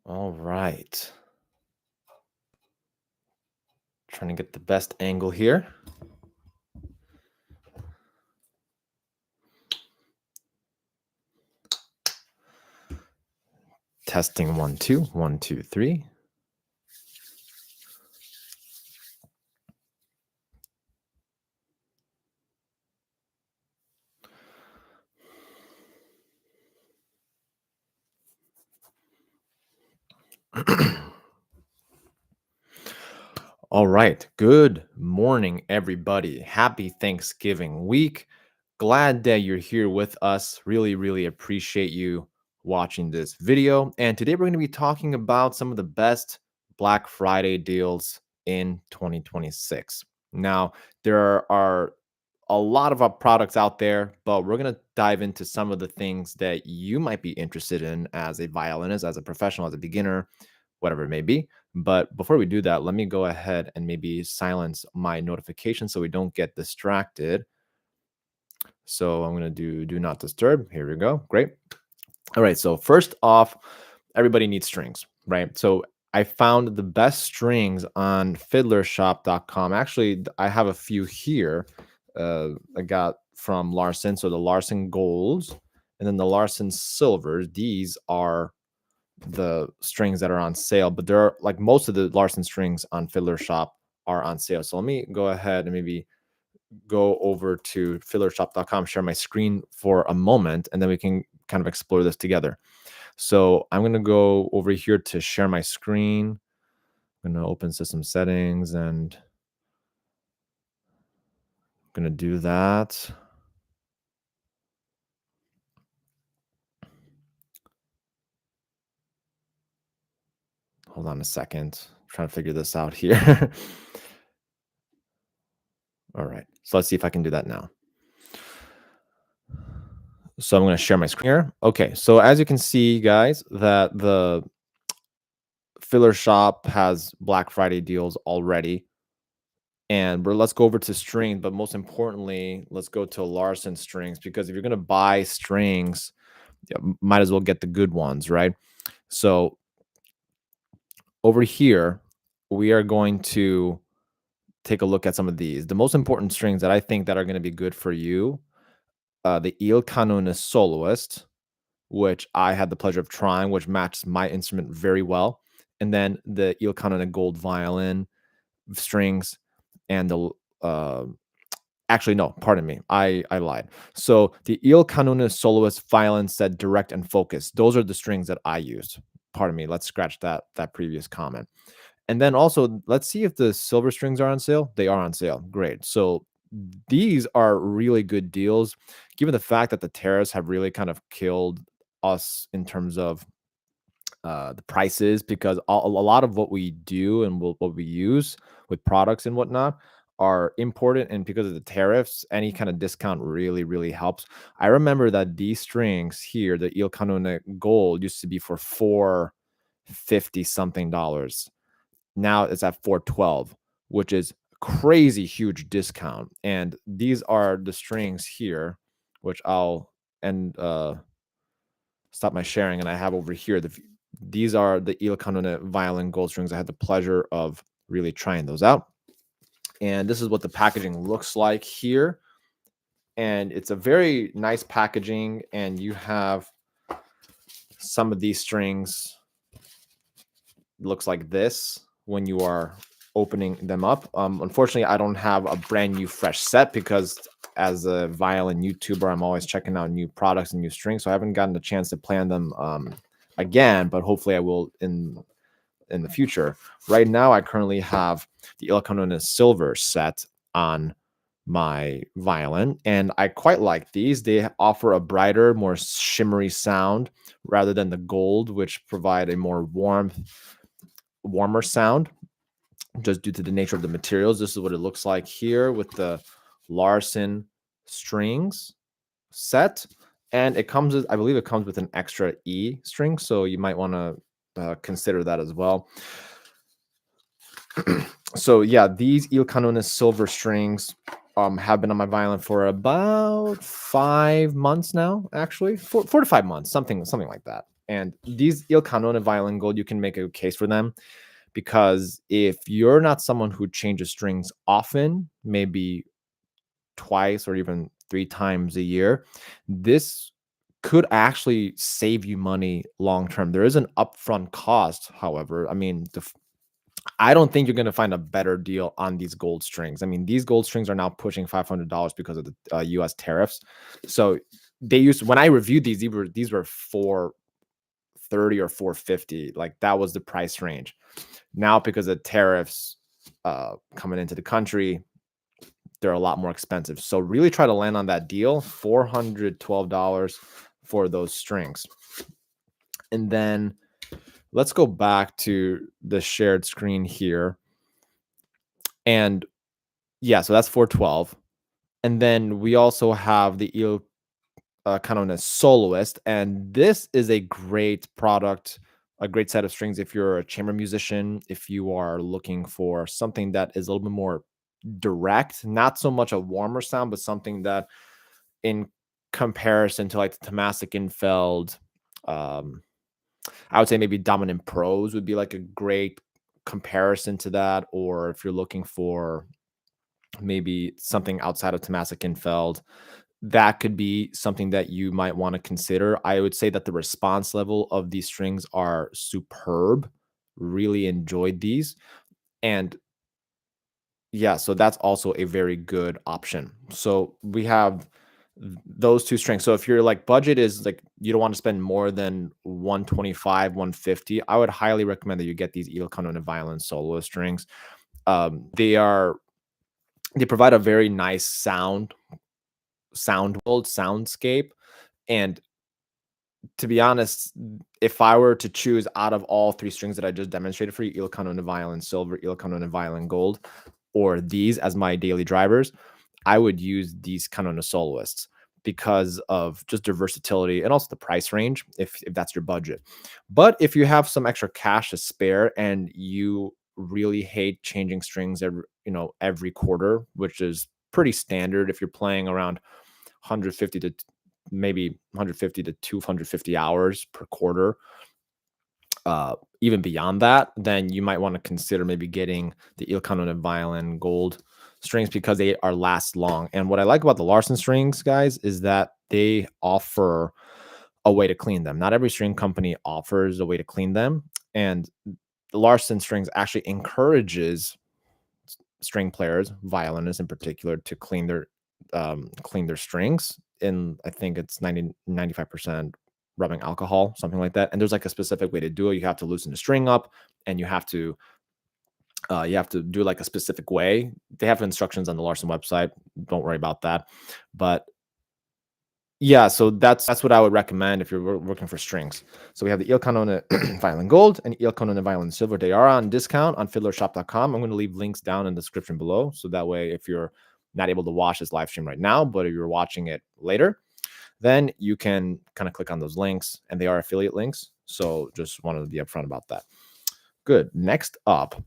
All right. Trying to get the best angle here. Testing 1, 2, 1, 2, 3. All right. Good morning, everybody. Happy Thanksgiving week. Glad that you're here with us. Really, really appreciate you watching this video. And today we're going to be talking about some of the best Black Friday deals in 2026. Now, there are a lot of our products out there, but we're going to dive into some of the things that you might be interested in as a violinist, as a professional, as a beginner, whatever it may be. But before we do that, let me go ahead and maybe silence my notifications so we don't get distracted. So I'm going to do not disturb. Here we go. Great. All right. So first off, everybody needs strings, right? So I found the best strings on fiddlershop.com. Actually, I have a few here. I got from Larson. So the Larson Golds and then the Larson Silvers. These are the strings that are on sale, but there are like most of the Larson strings on Fiddler Shop are on sale. So let me go ahead and maybe go over to fiddlershop.com, share my screen for a moment, and then we can kind of explore this together. So I'm going to go over here to share my screen. I'm going to open system settings and I'm going to do that. Hold on a second. I'm trying to figure this out here. All right. So let's see if I can do that now. So I'm going to share my screen here. Okay. So as you can see, guys, that the Filler Shop has Black Friday deals already. And let's go over to strings, but most importantly, let's go to Larson strings, because if you're going to buy strings, might as well get the good ones, right? So over here, we are going to take a look at some of these. The most important strings that I think that are going to be good for you, the Il Canone Soloist, which I had the pleasure of trying, which matches my instrument very well. And then the Il Canone Gold Violin strings and the actually, no, pardon me. I lied. So the Il Canone Soloist Violin Set Direct and Focus. Those are the strings that I used. Pardon me. Let's scratch that previous comment. And then also, let's see if the silver strings are on sale. They are on sale. Great. So these are really good deals, given the fact that the tariffs have really kind of killed us in terms of the prices, because a lot of what we do and what we use with products and whatnot are imported, and because of the tariffs, any kind of discount really, really helps. I remember that these strings here, the Il Canone Gold, used to be for $450 something. Now it's at $412, which is crazy huge discount. And these are the strings here, which I'll stop my sharing, and I have over here these are the Il Canone violin gold strings. I had the pleasure of really trying those out. And this is what the packaging looks like here. And it's a very nice packaging. And you have some of these strings looks like this when you are opening them up. Unfortunately, I don't have a brand new fresh set, because as a violin YouTuber, I'm always checking out new products and new strings. So I haven't gotten the chance to plan them again, but hopefully I will in the future. Right now, I currently have the Il Canone Silver set on my violin, and I quite like these. They offer a brighter, more shimmery sound rather than the gold, which provide a more warmer sound, just due to the nature of the materials. This is what it looks like here with the Larson strings set. And it comes with, I believe it comes with an extra E string, so you might want to consider that as well. So yeah, these Il Canone silver strings have been on my violin for about 5 months now, actually 4 to 5 months, something like that. And these Il Canone Violin Gold, you can make a case for them because if you're not someone who changes strings often, maybe twice or even 3 times a year, this could actually save you money long term. There is an upfront cost, however. I mean, I don't think you're going to find a better deal on these gold strings. I mean, these gold strings are now pushing $500 because of the US tariffs. So they used, when I reviewed these were 430 or 450. Like that was the price range. Now, because of tariffs coming into the country, they're a lot more expensive. So really try to land on that deal, $412 for those strings. And then let's go back to the shared screen here. And yeah, so that's 412. And then we also have the Il Canone Soloist. And this is a great product, a great set of strings if you're a chamber musician, if you are looking for something that is a little bit more direct, not so much a warmer sound, but something that in comparison to like the Tomasic Infeld, I would say maybe Dominant Pros would be like a great comparison to that. Or if you're looking for maybe something outside of Tomasic Infeld, that could be something that you might want to consider. I would say that the response level of these strings are superb. Really enjoyed these. And yeah, so that's also a very good option. So we have those two strings. So if your like budget is like you don't want to spend more than 125, 150, I would highly recommend that you get these Il Canone Violin solo strings. They provide a very nice soundscape. And to be honest, if I were to choose out of all three strings that I just demonstrated for you, Il Canone Violin Silver, Il Canone Violin Gold, or these as my daily drivers, I would use these Canone Soloists because of just their versatility and also the price range if that's your budget. But if you have some extra cash to spare and you really hate changing strings every quarter, which is pretty standard if you're playing around 150 to maybe 150 to 250 hours per quarter, even beyond that, then you might want to consider maybe getting the Il Canone Violin Gold strings because they are last long. And what I like about the Larson strings, guys, is that they offer a way to clean them. Not every string company offers a way to clean them, and the Larson strings actually encourages string players, violinists in particular, to clean their strings in, I think it's 95% rubbing alcohol, something like that. And there's like a specific way to do it. You have to loosen the string up, and you have to do like a specific way. They have instructions on the Larson website. Don't worry about that. But yeah, so that's what I would recommend if you're working for strings. So we have the Il Canone Violin Gold and Il Canone Violin Silver. They are on discount on fiddlershop.com. I'm going to leave links down in the description below. So that way, if you're not able to watch this live stream right now, but if you're watching it later, then you can kind of click on those links, and they are affiliate links. So just wanted to be upfront about that. Good. Next up,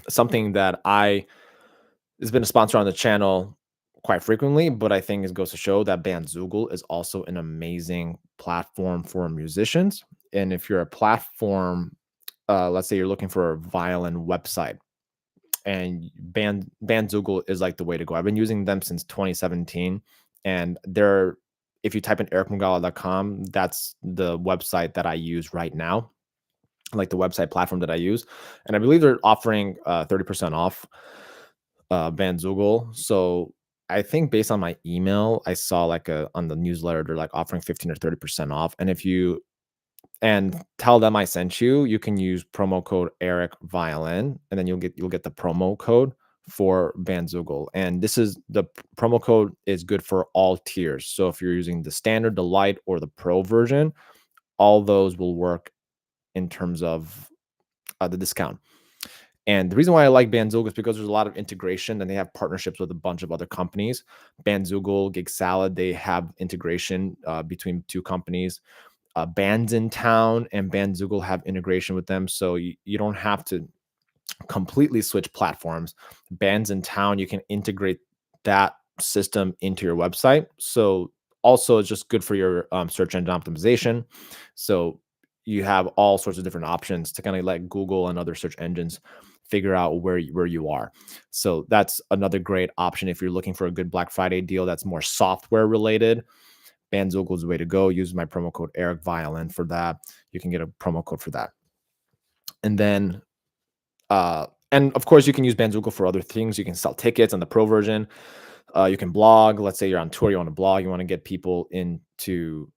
something that has been a sponsor on the channel quite frequently, but I think it goes to show that Banzoo is also an amazing platform for musicians. And if you're a platform, let's say you're looking for a violin website, and Banzoo is like the way to go. I've been using them since 2017, and if you type in ericmugala.com, that's the website that I use right now, like the website platform that I use. And I believe they're offering 30% off Banzoo. So I think based on my email, I saw like on the newsletter, they're like offering 15 or 30% off. And if you tell them I sent you, you can use promo code Eric Violin, and then you'll get the promo code for Banzoo. And this is the promo code is good for all tiers. So if you're using the standard, the light, or the pro version, all those will work in terms of the discount. And the reason why I like Banzoo is because there's a lot of integration, and they have partnerships with a bunch of other companies. Banzoo, Gig Salad, they have integration between two companies. Bands in Town and Banzoo have integration with them, so you don't have to completely switch platforms. Bands in Town, you can integrate that system into your website. So also it's just good for your search engine optimization. So you have all sorts of different options to kind of let Google and other search engines figure out where you are. So that's another great option if you're looking for a good Black Friday deal that's more software related. Banzoo is the way to go. Use my promo code Eric Violin for that. You can get a promo code for that. And then and of course, you can use Banzoo for other things. You can sell tickets on the pro version. You can blog. Let's say you're on tour, you want to blog, you want to get people into,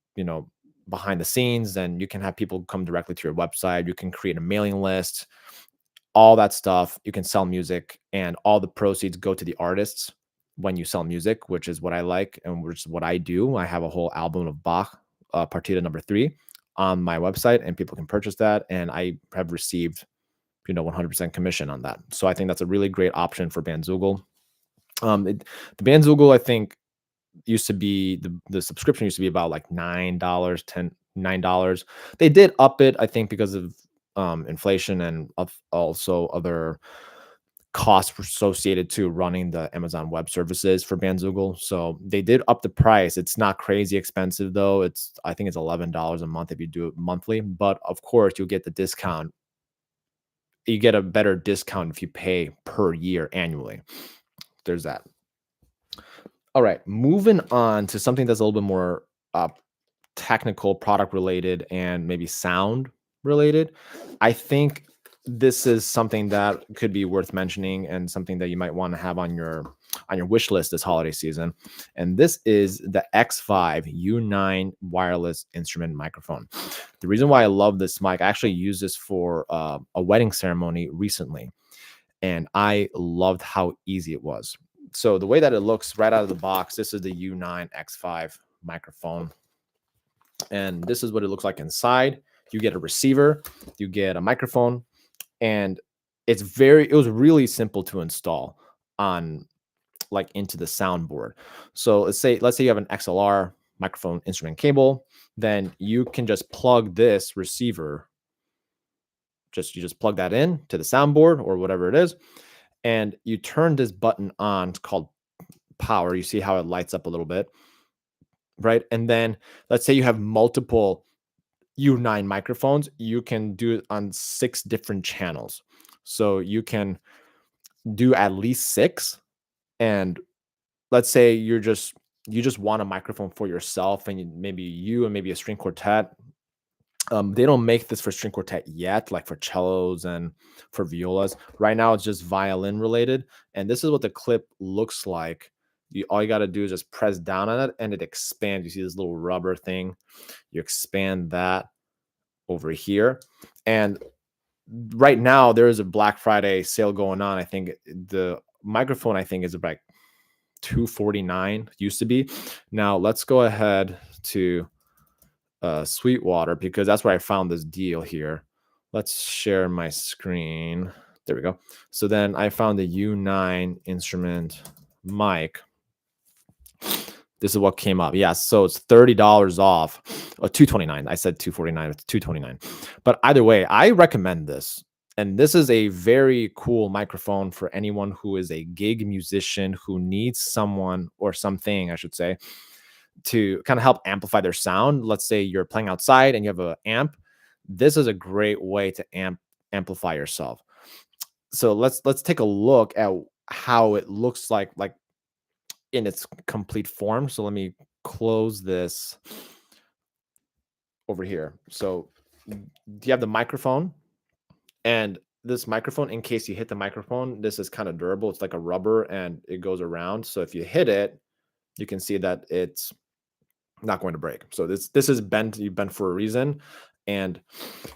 behind the scenes, then you can have people come directly to your website. You can create a mailing list, all that stuff. You can sell music, and all the proceeds go to the artists when you sell music, which is what I like and which is what I do. I have a whole album of Bach, Partita number 3, on my website, and people can purchase that. And I have received 100% commission on that. So I think that's a really great option for Bandzoogle. The Bandzoogle, I think, used to be the subscription used to be about like $9, $9. They did up it, I think, because of inflation and also other costs associated to running the Amazon Web Services for Bandzoogle. So they did up the price. It's not crazy expensive though. I think it's $11 a month if you do it monthly. But of course, you'll get the discount. You get a better discount if you pay per year annually. There's that. All right, moving on to something that's a little bit more technical, product related, and maybe sound related. I think this is something that could be worth mentioning and something that you might want to have on your wish list this holiday season. And this is the Xvive U9 wireless instrument microphone. The reason why I love this mic, I actually used this for a wedding ceremony recently, and I loved how easy it was. So the way that it looks right out of the box, this is the U9 X5 microphone. And this is what it looks like inside. You get a receiver, you get a microphone, and it was really simple to install on into the soundboard. So let's say you have an XLR microphone instrument cable, then you can just plug this receiver. You just plug that in to the soundboard or whatever it is, and you turn this button on. It's called power. You see how it lights up a little bit, right? And then let's say you have multiple U9 microphones, you can do it on 6 different channels. So you can do at least 6. And let's say you just want a microphone for yourself, and maybe a string quartet. They don't make this for string quartet yet, like for cellos and for violas. Right now, it's just violin related. And this is what the clip looks like. All you got to do is just press down on it, and it expands. You see this little rubber thing. You expand that over here. And right now, there is a Black Friday sale going on. I think the microphone, is about $249, used to be. Now, let's go ahead to Sweetwater, because that's where I found this deal here. Let's share my screen. There we go. So then I found the U9 instrument mic. This is what came up. Yeah, so it's $30 off. $229. I said $249. It's $229. But either way, I recommend this. And this is a very cool microphone for anyone who is a gig musician who needs someone or something, I should say, to kind of help amplify their sound. Let's say you're playing outside and you have an amp. This is a great way to amplify yourself. So let's take a look at how it looks like in its complete form. So let me close this over here. So you have the microphone, and this microphone, in case you hit the microphone, this is kind of durable. It's like a rubber and it goes around. So if you hit it, you can see that it's not going to break. So this is bent. You bent for a reason. And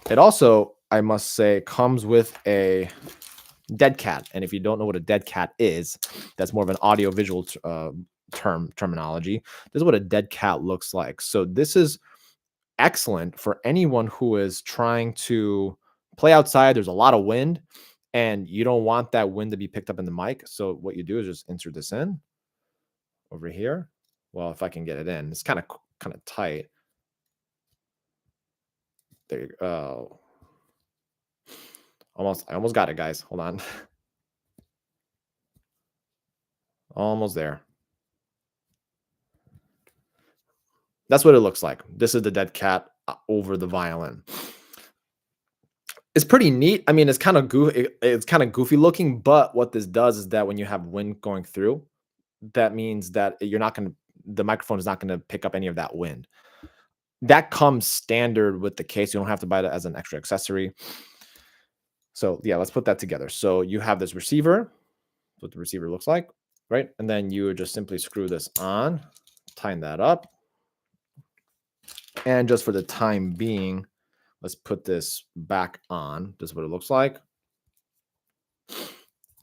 it also, I must say, comes with a dead cat. And if you don't know what a dead cat is, that's more of an audio visual terminology. This is what a dead cat looks like. So this is excellent for anyone who is trying to play outside. There's a lot of wind, and you don't want that wind to be picked up in the mic. So what you do is just insert this in over here. Well, if I can get it in, it's kind of tight. There you go. I almost got it, guys. Hold on. Almost there. That's what it looks like. This is the dead cat over the violin. It's pretty neat. I mean, it's kind of it's kind of goofy looking, but what this does is that when you have wind going through, that means that you're not going to the microphone is not going to pick up any of that wind. That comes standard with the case. You don't have to buy it as an extra accessory. So yeah, let's put that together. So you have this receiver, what the receiver looks like, right? And then you just simply screw this on, tighten that up. And just for the time being, let's put this back on. This is what it looks like.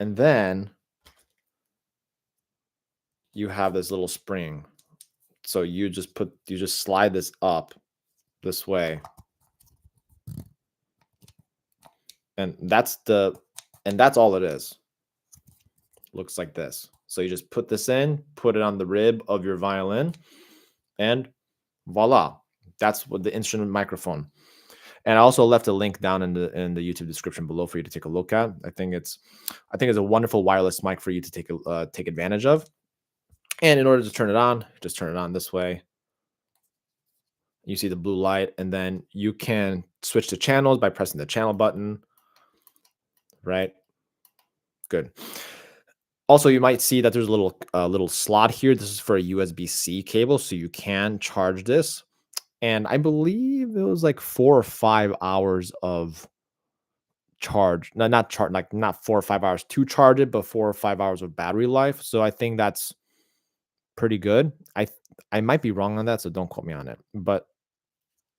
And then you have this little spring. So you just slide this up this way. And that's all it is. Looks like this. So you just put this in, put it on the rib of your violin, and voila. That's what the instrument microphone. And I also left a link down in the YouTube description below for you to take a look at. I think it's a wonderful wireless mic for you to take advantage of. And in order to turn it on, just turn it on this way. You see the blue light, and then you can switch to channels by pressing the channel button. Right? Good. Also, you might see that there's a little slot here. This is for a USB-C cable, so you can charge this. And I believe it was like 4 or 5 hours of charge. No, not charge, like not 4 or 5 hours to charge it, but 4 or 5 hours of battery life. So I think that's pretty good. I might be wrong on that, so don't quote me on it. But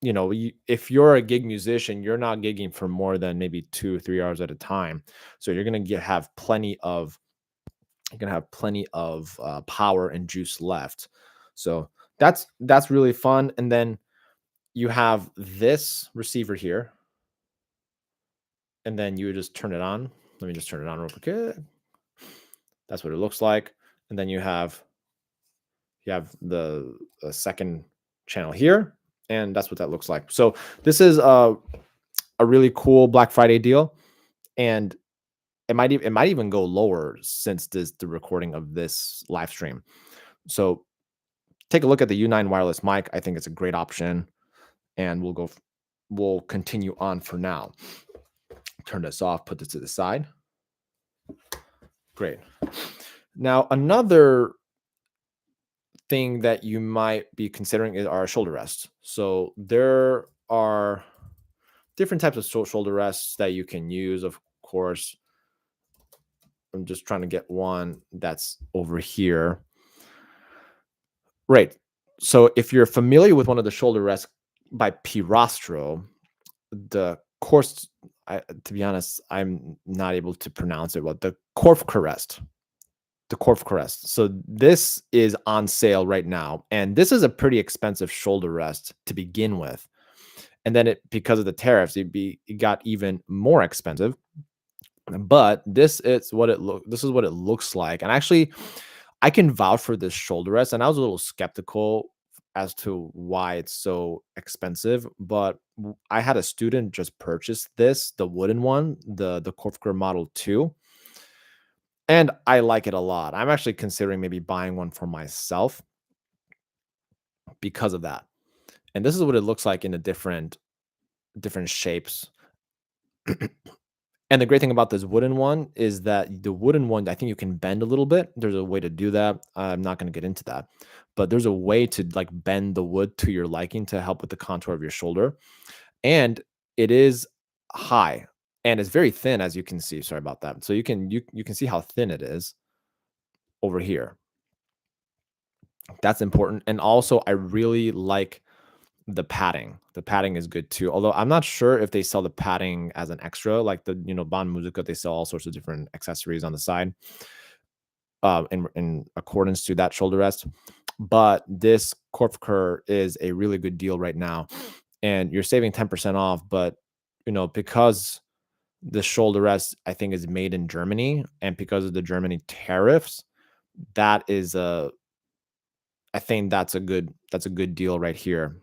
you know, if you're a gig musician, you're not gigging for more than maybe 2 or 3 hours at a time. So you're gonna have plenty of power and juice left. So that's really fun. And then you have this receiver here, and then you just turn it on. Let me just turn it on real quick. That's what it looks like. And then you have the second channel here, and that's what that looks like. So this is a really cool Black Friday deal, and it might even go lower since the recording of this live stream. So take a look at the U9 wireless mic. I think it's a great option, and we'll continue on for now. Turn this off, put this to the side. Great. Now, another thing that you might be considering is our shoulder rests. So there are different types of shoulder rests that you can use, of course. I'm just trying to get one that's over here. Right. So if you're familiar with one of the shoulder rests by Pirastro, the course, to be honest, I'm not able to pronounce it well. The Korfkarest. So this is on sale right now, and this is a pretty expensive shoulder rest to begin with. And then because of the tariffs, it got even more expensive. But this is what it looks like. And actually, I can vouch for this shoulder rest, and I was a little skeptical as to why it's so expensive, but I had a student just purchase this, the wooden one, the Korfker Model 2, and I like it a lot. I'm actually considering maybe buying one for myself because of that. And this is what it looks like in the different shapes. And the great thing about this wooden one is that the wooden one, I think you can bend a little bit. There's a way to do that. I'm not going to get into that, but there's a way to like bend the wood to your liking to help with the contour of your shoulder. And it is high and it's very thin, as you can see. Sorry about that. So you can see how thin it is over here. That's important. And also I really like the padding. The padding is good too. Although I'm not sure if they sell the padding as an extra, like the Bond Musica, they sell all sorts of different accessories on the side, in accordance to that shoulder rest. But this Korfker is a really good deal right now, and you're saving 10% off. But because the shoulder rest I think is made in Germany, and because of the Germany tariffs, I think that's a good deal right here.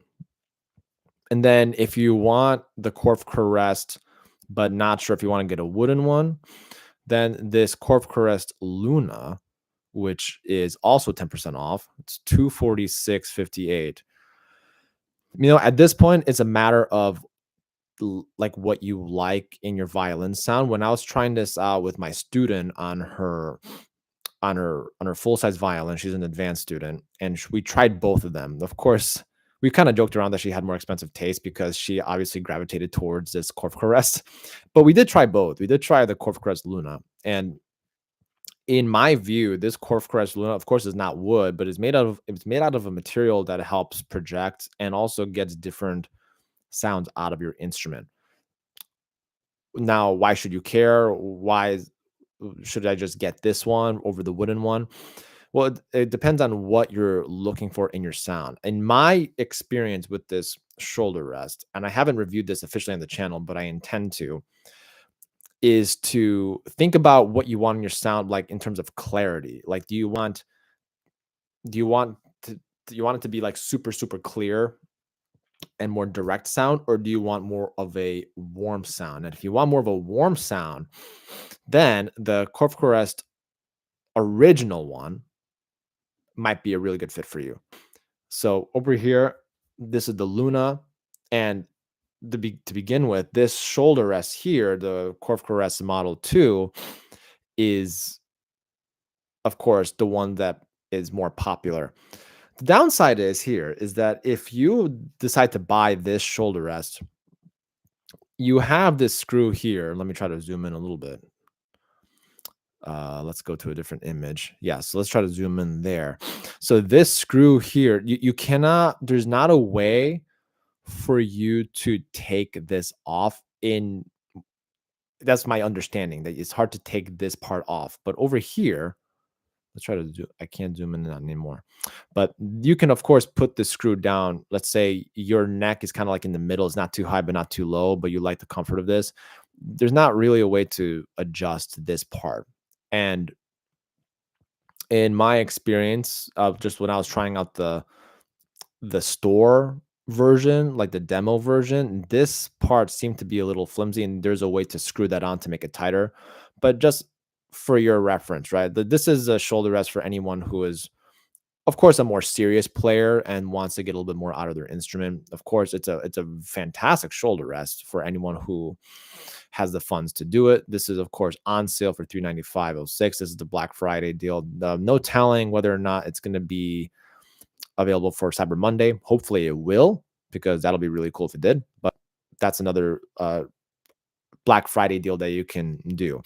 And then if you want the Korfker rest, but not sure if you want to get a wooden one, then this Korfker rest Luna, which is also 10% off, it's $246.58. At this point, it's a matter of like what you like in your violin sound. When I was trying this out with my student on her full size violin, she's an advanced student, and we tried both of them. Of course, we kind of joked around that she had more expensive taste because she obviously gravitated towards this Corp Caress. But we did try both. We did try the Corp Caress Luna, and in my view, this Corp Caress Luna, of course, is not wood, but it's made out of a material that helps project and also gets different sounds out of your instrument. Now, why should you care? Should I just get this one over the wooden one? Well, it depends on what you're looking for in your sound. In my experience with this shoulder rest, and I haven't reviewed this officially on the channel, but I intend to, is to think about what you want in your sound, like in terms of clarity. Like, do you want to do you want it to be like super, super clear and more direct sound, or do you want more of a warm sound? And if you want more of a warm sound, then the Corp Caress original one might be a really good fit for you. So over here, this is the Luna, and to begin with, this shoulder rest here, the Corp Caress Model 2, is of course the one that is more popular. The downside is that if you decide to buy this shoulder rest, you have this screw here. Let me try to zoom in a little bit. Let's go to a different image. Yeah, so let's try to zoom in there. So this screw here, you cannot, there's not a way for you to take this off in, that's my understanding, that it's hard to take this part off. But over here, let's try to do, I can't zoom in anymore. But you can, of course, put the screw down. Let's say your neck is kind of like in the middle. It's not too high, but not too low, but you like the comfort of this. There's not really a way to adjust this part. And in my experience of just when I was trying out the store version, like the demo version, this part seemed to be a little flimsy, and there's a way to screw that on to make it tighter. But just for your reference, right? This is a shoulder rest for anyone who is, of course, a more serious player and wants to get a little bit more out of their instrument. Of course, it's a fantastic shoulder rest for anyone who has the funds to do it. This is, of course, on sale for $395.06. This is the Black Friday deal. No telling whether or not it's going to be available for Cyber Monday. Hopefully it will, because that'll be really cool if it did. But that's another Black Friday deal that you can do.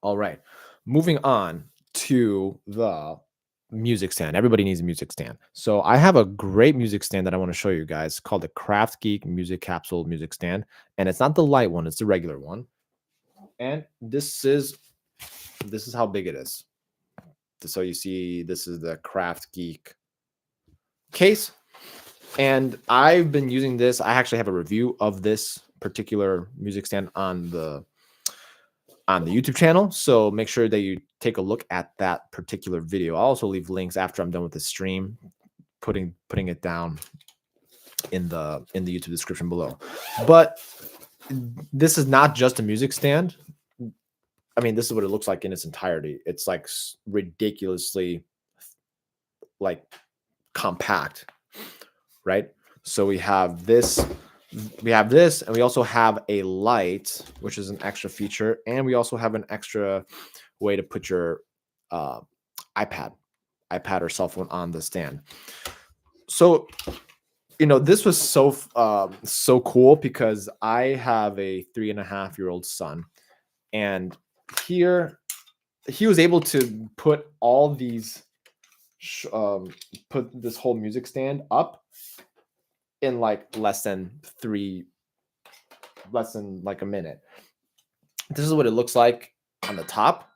All right, moving on to the music stand. Everybody needs a music stand. So I have a great music stand that I want to show you guys called the CraftGeek Music Capsule Music Stand. And it's not the light one, it's the regular one. And this is how big it is. So you see, this is the CraftGeek case. And I've been using this. I actually have a review of this particular music stand on the YouTube channel. So make sure that you take a look at that particular video. I'll also leave links after I'm done with the stream, putting it down in the YouTube description below. But this is not just a music stand. I mean, this is what it looks like in its entirety. It's like ridiculously like compact, right? So we have this, and we also have a light, which is an extra feature, and we also have an extra way to put your iPad or cell phone on the stand. So, this was so cool, because I have a 3.5-year-old son, and here he was able to put all these put this whole music stand up in like less than like a minute. This is what it looks like on the top.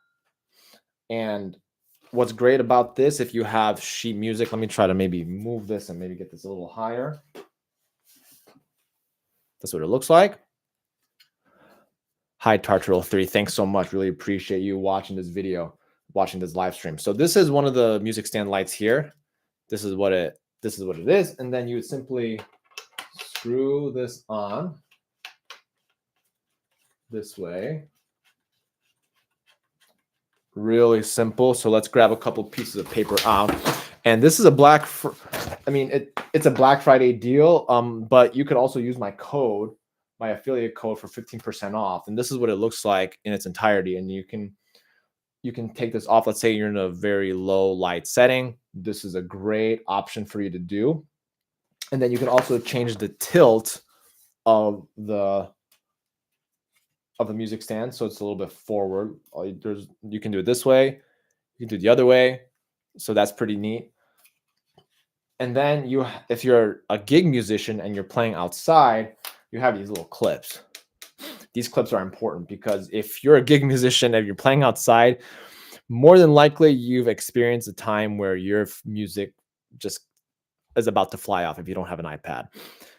And what's great about this, if you have sheet music, let me try to maybe move this and maybe get this a little higher. That's what it looks like. Hi, Tartarel3. Thanks so much. Really appreciate you watching this video, watching this live stream. So this is one of the music stand lights here. This is what it is. And then you would simply screw this on this way. Really simple. So let's grab a couple pieces of paper out. And this is a Black I mean, it's a Black Friday deal, but you could also use my code, my affiliate code for 15% off. And this is what it looks like in its entirety. And you can take this off. Let's say you're in a very low light setting. This is a great option for you to do. And then you can also change the tilt of the music stand, so it's a little bit forward. You can do it this way, you can do it the other way, so that's pretty neat. And then if you're a gig musician and you're playing outside, you have these little clips. These clips are important because if you're a gig musician and you're playing outside, more than likely you've experienced a time where your music just is about to fly off if you don't have an iPad.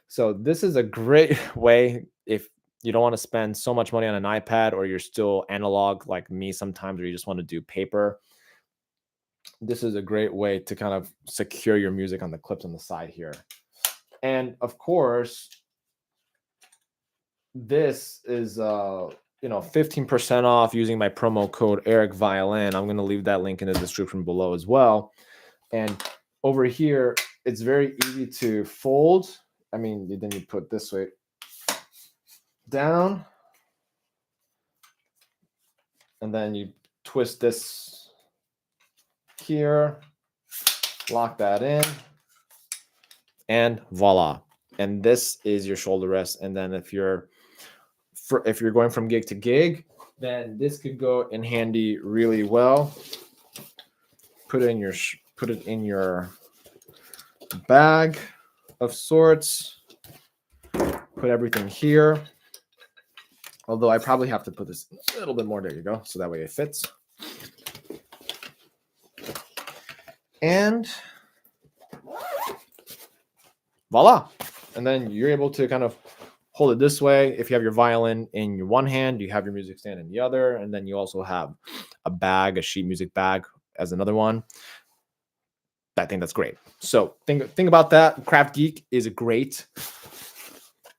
So this is a great way if you don't want to spend so much money on an iPad, or you're still analog like me sometimes, or you just want to do paper. This is a great way to kind of secure your music on the clips on the side here. And of course, this is 15% off using my promo code Eric Violin. I'm going to leave that link in the description below as well. And over here, it's very easy to fold. I mean, then you put this way down, and then you twist this here, lock that in, and voila. And this is your shoulder rest. And then if you're going from gig to gig, then this could go in handy really well. Put it in your bag of sorts. Put everything here. Although I probably have to put this a little bit more. There you go. So that way it fits. And voila. And then you're able to kind of hold it this way. If you have your violin in your one hand, you have your music stand in the other. And then you also have a sheet music bag as another one. I think that's great. So think about that. CraftGeek is it's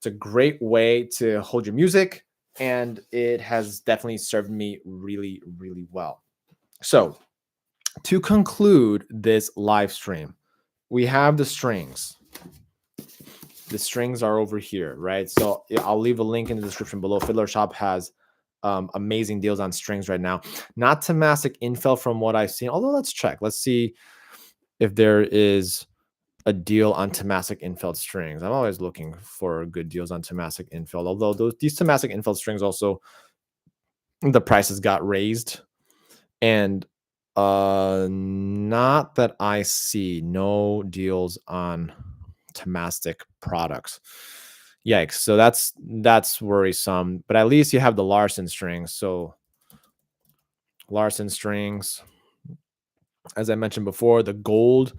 a great way to hold your music. And it has definitely served me really, really well. So to conclude this live stream, we have the strings. The strings are over here, right? So I'll leave a link in the description below. Fiddler Shop has amazing deals on strings right now. Not Tomasic Infel from what I've seen, although let's check. Let's see if there is a deal on Tomasic Infeld strings. I'm always looking for good deals on Tomasic Infeld, although these Tomasic Infeld strings also, the prices got raised. And not that I see, no deals on Tomasic products. Yikes. So that's worrisome. But at least you have the Larson strings. So Larson strings, as I mentioned before, the gold.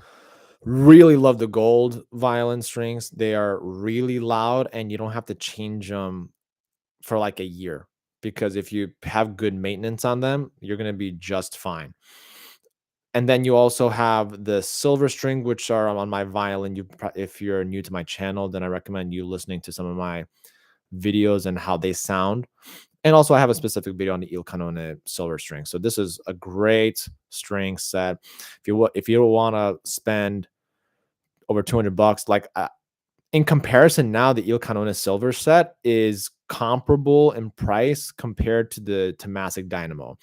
Really love the gold violin strings. They are really loud, and you don't have to change them for like a year, because if you have good maintenance on them, you're going to be just fine. And then you also have the silver string, which are on my violin. If you're new to my channel, then I recommend you listening to some of my videos and how they sound. And also I have a specific video on the Il Canone silver string. So this is a great string set. If you want to spend over $200, like in comparison, now the Il Canone silver set is comparable in price compared to the Tomasic Dynamo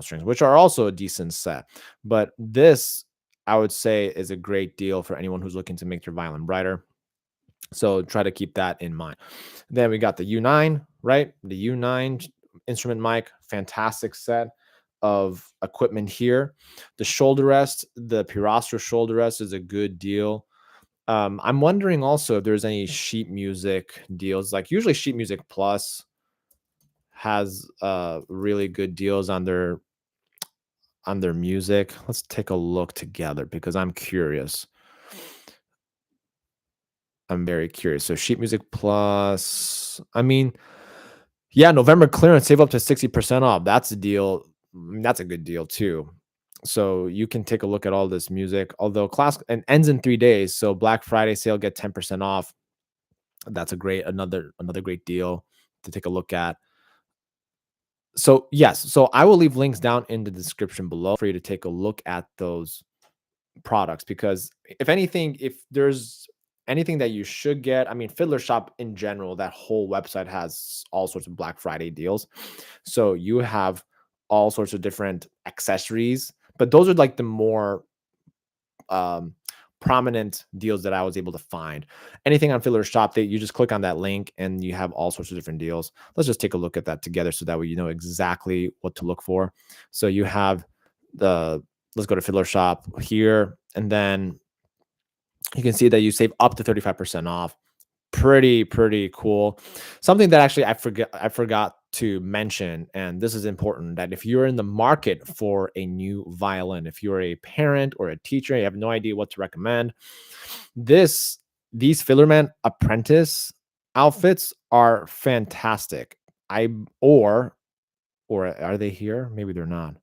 strings, which are also a decent set. But this, I would say, is a great deal for anyone who's looking to make their violin brighter. So try to keep that in mind. Then we got the U9, right? The U9 instrument mic, fantastic set of equipment here. The shoulder rest, the Pirastro shoulder rest is a good deal. I'm wondering also if there's any sheet music deals. Like usually Sheet Music Plus has really good deals on their music. Let's take a look together because I'm curious. I'm very curious. So Sheet Music Plus, I mean, yeah, November clearance, save up to 60% off. That's a deal. That's a good deal too. So you can take a look at all this music, although class and ends in 3 days. So Black Friday sale, get 10% off. That's another great deal to take a look at. So yes, so I will leave links down in the description below for you to take a look at those products because if anything, if there's anything that you should get, I mean, Fiddler Shop in general, that whole website has all sorts of Black Friday deals. So you have all sorts of different accessories, but those are like the more um, prominent deals that I was able to find. Anything on Fiddler Shop, that you just click on that link and you have all sorts of different deals. Let's just take a look at that together so that way you know exactly what to look for. So you have the let's go to Fiddler Shop here, and then you can see that you save up to 35% off. Pretty cool. Something that actually I forgot to mention, and this is important, that if you're in the market for a new violin, if you're a parent or a teacher, you have no idea what to recommend, this these Fillerman apprentice outfits are fantastic. I or are they here? Maybe they're not.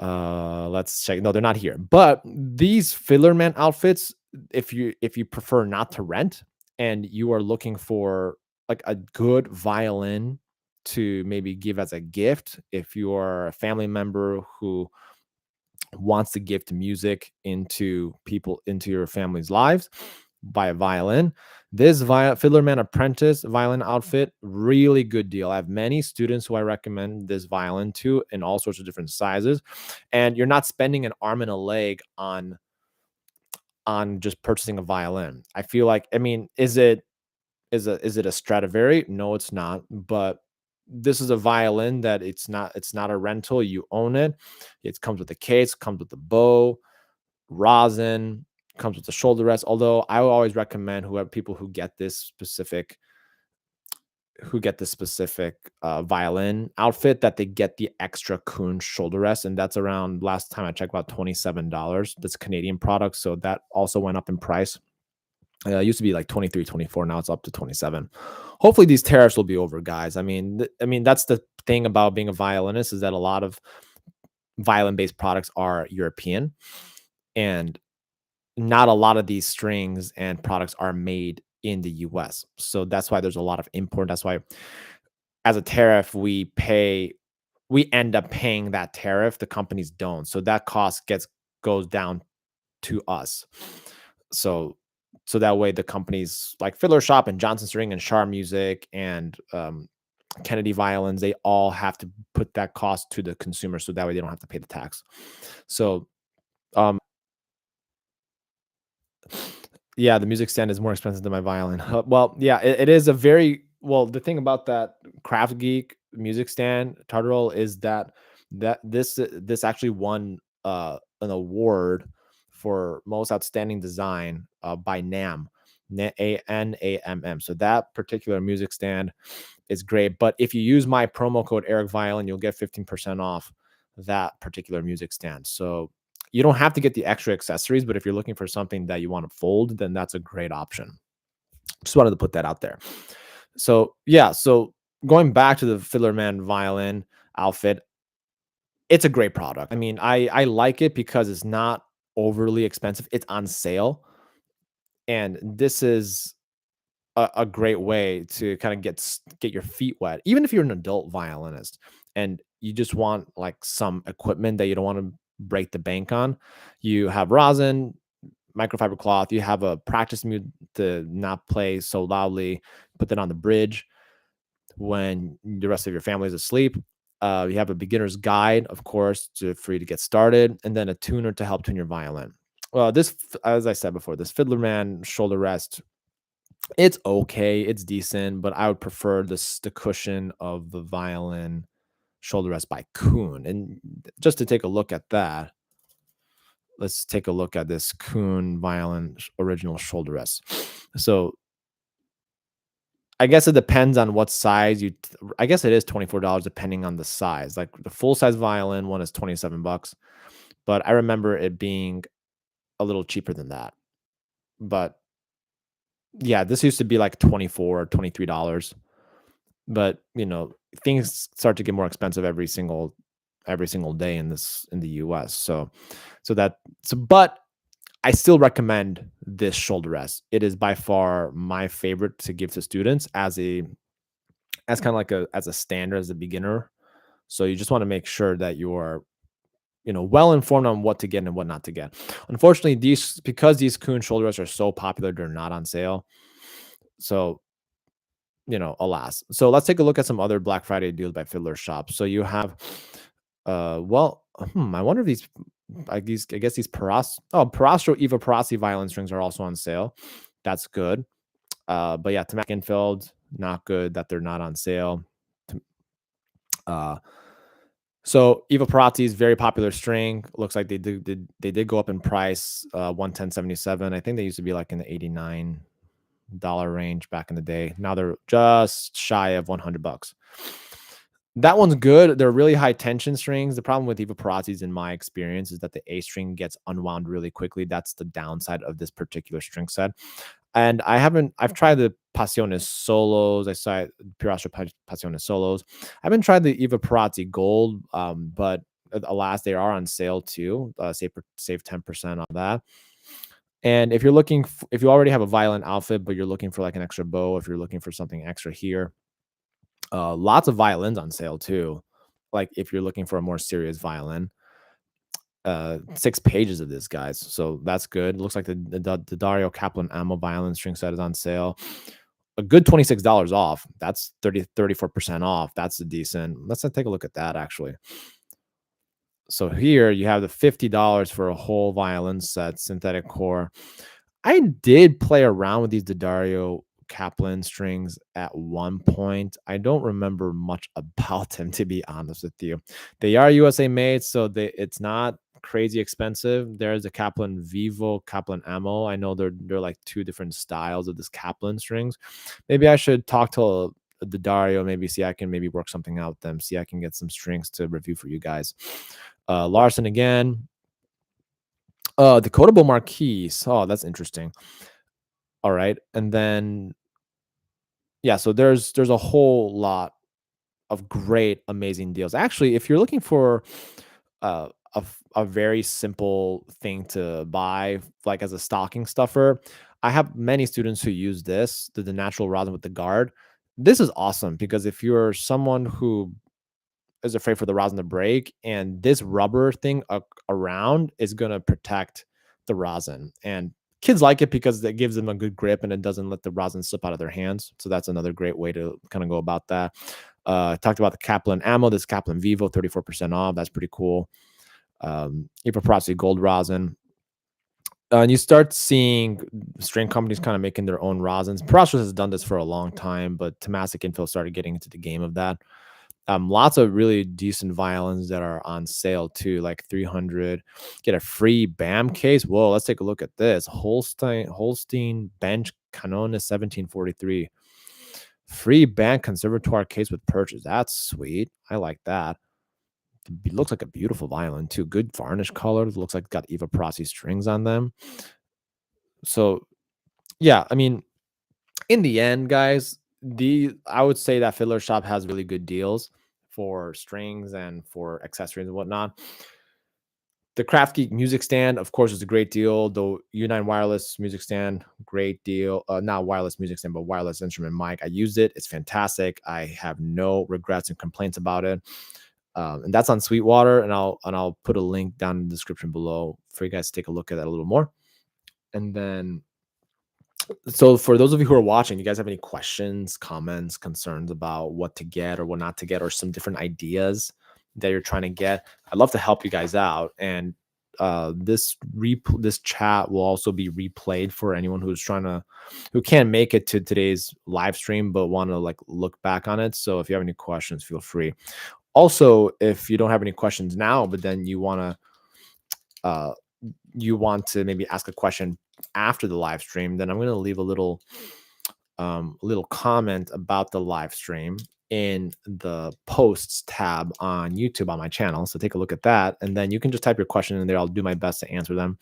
Let's check. No, they're not here. But these Fillerman outfits, if you prefer not to rent and you are looking for like a good violin to maybe give as a gift, if you are a family member who wants to gift music into your family's lives, buy a violin. This Fiddlerman Apprentice violin outfit, really good deal. I have many students who I recommend this violin to in all sorts of different sizes, and you're not spending an arm and a leg on just purchasing a violin. I feel like, I mean, is it a Stradivari? No, it's not. But this is a violin that it's not a rental. You own it. It comes with the case, comes with the bow, rosin, comes with the shoulder rest. Although I will always recommend whoever people who get this specific violin outfit, that they get the extra Kuhn shoulder rest, and that's around, last time I checked, about $27. That's a Canadian product, so that also went up in price. It used to be like 23, 24. Now it's up to 27. Hopefully these tariffs will be over, guys. I mean that's the thing about being a violinist, is that a lot of violin based products are European, and not a lot of these strings and products are made in the US. So that's why there's a lot of import. That's why as a tariff we end up paying that tariff. The companies don't. So that cost goes down to us. So so that way the companies like Fiddler Shop and Johnson String and Char Music and Kennedy Violins, they all have to put that cost to the consumer, so that way they don't have to pay the tax. So um yeah, the music stand is more expensive than my violin. Well, yeah, it is a very well. The thing about that CraftGeek music stand Tartarol is that this actually won an award for most outstanding design by NAM, Namm. So that particular music stand is great. But if you use my promo code Eric Violin, you'll get 15% off that particular music stand. So you don't have to get the extra accessories, but if you're looking for something that you want to fold, then that's a great option. Just wanted to put that out there. So yeah, so going back to the Fiddlerman violin outfit, it's a great product. I mean, I like it because it's not overly expensive. It's on sale, and this is a great way to kind of get your feet wet, even if you're an adult violinist and you just want like some equipment that you don't want to break the bank on. You have rosin, microfiber cloth. You have a practice mute to not play so loudly. Put that on the bridge when the rest of your family is asleep. You have a beginner's guide, of course, for you to get started, and then a tuner to help tune your violin. Well, as I said before, this Fiddlerman shoulder rest, it's okay, it's decent, but I would prefer the cushion of the violin shoulder rest by Kuhn. And just to take a look at that, let's take a look at this Kuhn violin original shoulder rest. So I guess it depends on what size I guess it is $24 depending on the size. Like the full size violin one is 27 bucks, but I remember it being a little cheaper than that. But yeah, this used to be like 24 or $23. But things start to get more expensive every single day in the US. But I still recommend this shoulder rest. It is by far my favorite to give to students as kind of like as a standard, as a beginner. So you just want to make sure that you're well informed on what to get and what not to get. Unfortunately, because these Kuhn shoulder rests are so popular, they're not on sale. So, alas. So let's take a look at some other Black Friday deals by Fiddler Shop. So you have, I wonder if I guess these Pirastro Eva Parassi violin strings are also on sale. That's good. But yeah, Tomac Infeld, not good that they're not on sale. Uh, so Eva Parazzi is very popular string. Looks like they did go up in price, 110.77. I think they used to be like in the $89 range back in the day. Now they're just shy of $100. That one's good. They're really high tension strings. The problem with Eva Parazzis, in my experience, is that the A string gets unwound really quickly. That's the downside of this particular string set. And I've tried the Passiones solos. I saw Pirastro Passiones solos. I haven't tried the Eva Parazzi gold, but alas, they are on sale too. Save 10% on that. And if you already have a violin outfit, but you're looking for like an extra bow, if you're looking for something extra here, lots of violins on sale too. Like if you're looking for a more serious violin, 6 pages of this, guys. So that's good. Looks like the Dario Kaplan Ammo violin string set is on sale. A good $26 off. That's 34% off. That's a decent. Let's take a look at that actually. So here you have the $50 for a whole violin set, synthetic core. I did play around with these Dario Kaplan strings at one point. I don't remember much about them, to be honest with you. They are USA made, so it's not crazy expensive. There's a Kaplan Vivo, Kaplan Ammo. I know they're like 2 different styles of this Kaplan strings. Maybe I should talk to the Dario, maybe see I can maybe work something out with them, see I can get some strings to review for you guys. Larson again. The Decodable Marquise. Oh, that's interesting. All right. And then yeah, so there's a whole lot of great, amazing deals. Actually, if you're looking for a very simple thing to buy, like as a stocking stuffer, I have many students who use the natural rosin with the guard. This is awesome because if you're someone who is afraid for the rosin to break, and this rubber thing around is going to protect the rosin, and kids like it because it gives them a good grip and it doesn't let the rosin slip out of their hands. So that's another great way to kind of go about that. Talked about the Kaplan Ammo, this Kaplan Vivo, 34% off. That's pretty cool. Eva Parazzi gold rosin. And you start seeing string companies kind of making their own rosins. Pirastro has done this for a long time, but Tomasic Info started getting into the game of that. Lots of really decent violins that are on sale too, like 300. Get a free BAM case. Whoa, let's take a look at this. Holstein Bench Canone 1743. Free band conservatoire case with purchase. That's sweet. I like that. It looks like a beautiful violin too. Good varnish colors. Looks like it's got Eva Prossi strings on them. So yeah, I mean, in the end, guys, I would say that Fiddler Shop has really good deals for strings and for accessories and whatnot. The CraftGeek music stand, of course, is a great deal. The U9 wireless music stand, great deal. Not wireless music stand, but wireless instrument mic. I used it. It's fantastic. I have no regrets and complaints about it. And that's on Sweetwater, and I'll put a link down in the description below for you guys to take a look at that a little more. And then, so for those of you who are watching, you guys have any questions, comments, concerns about what to get or what not to get, or some different ideas that you're trying to get, I'd love to help you guys out. And this chat will also be replayed for anyone who can't make it to today's live stream but want to like look back on it. So if you have any questions, feel free. Also, if you don't have any questions now, but then you want to maybe ask a question after the live stream, then I'm going to leave a little comment about the live stream in the posts tab on YouTube on my channel. So take a look at that, and then you can just type your question in there. I'll do my best to answer them.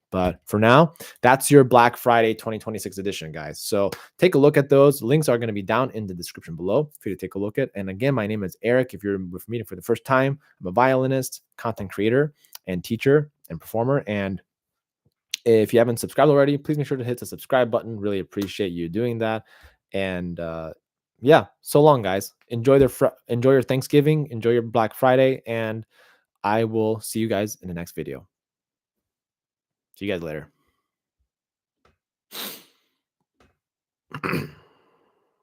But for now, that's your Black Friday 2026 edition, guys. So take a look at those. Links are going to be down in the description below for you to take a look at. And again, my name is Eric. If you're with me for the first time, I'm a violinist, content creator, and teacher and performer. And if you haven't subscribed already, please make sure to hit the subscribe button. Really appreciate you doing that. And yeah, so long, guys. Enjoy your Thanksgiving. Enjoy your Black Friday. And I will see you guys in the next video. See you guys later.